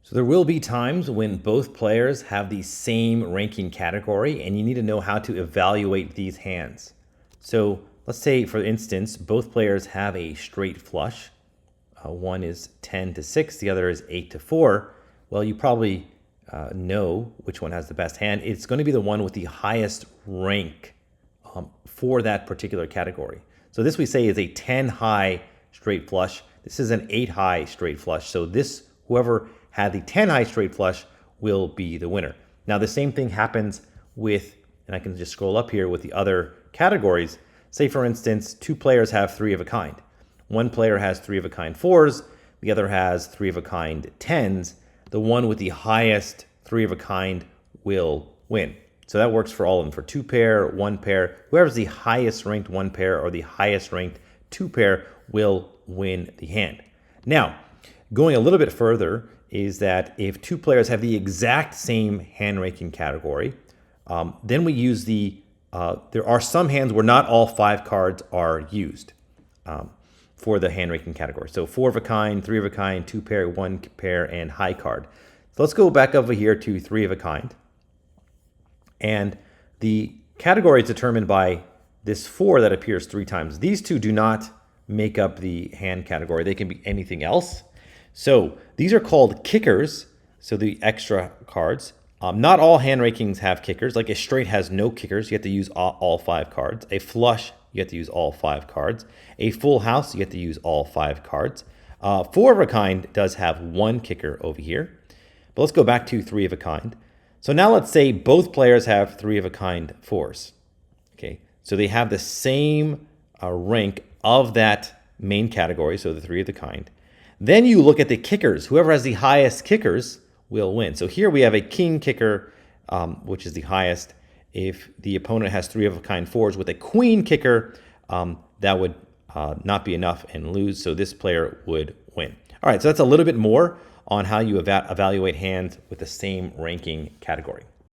So there will be times when both players have the same ranking category and you need to know how to evaluate these hands. So let's say, for instance, both players have a straight flush. One is 10 to 6, the other is 8 to 4. Well, you probably know which one has the best hand. It's going to be the one with the highest rank for that particular category. So this we say is a 10 high straight flush. This is an 8 high straight flush. So this, whoever had the 10 high straight flush will be the winner. Now the same thing happens with, and I can just scroll up here with the other categories. Say for instance, two players have 3 of a kind. One player has 3 of a kind 4s, the other has 3 of a kind 10s. The one with the highest 3 of a kind will win. So that works for all of them, for 2 pair, 1 pair. Whoever's the highest ranked 1 pair or the highest ranked 2 pair will win the hand. Now, going a little bit further is that if 2 players have the exact same hand ranking category, then we use there are some hands where not all 5 cards are used for the hand ranking category. So 4 of a kind, 3 of a kind, 2 pair, 1 pair, and high card. So let's go back over here to 3 of a kind. And the category is determined by this 4 that appears 3 times. These 2 do not make up the hand category. They can be anything else. So these are called kickers, so the extra cards. Not all hand rankings have kickers. Like a straight has no kickers. You have to use all 5 cards. A flush, you have to use all 5 cards. A full house, you have to use all 5 cards. 4 of a kind does have 1 kicker over here. But let's go back to 3 of a kind. So now let's say both players have 3 of a kind 4s. Okay, so they have the same rank of that main category, so the 3 of the kind. Then you look at the kickers. Whoever has the highest kickers will win. So here we have a king kicker, which is the highest. If the opponent has 3 of a kind 4s with a queen kicker, that would not be enough and lose. So this player would win. All right, so that's a little bit more on how you evaluate hands with the same ranking category.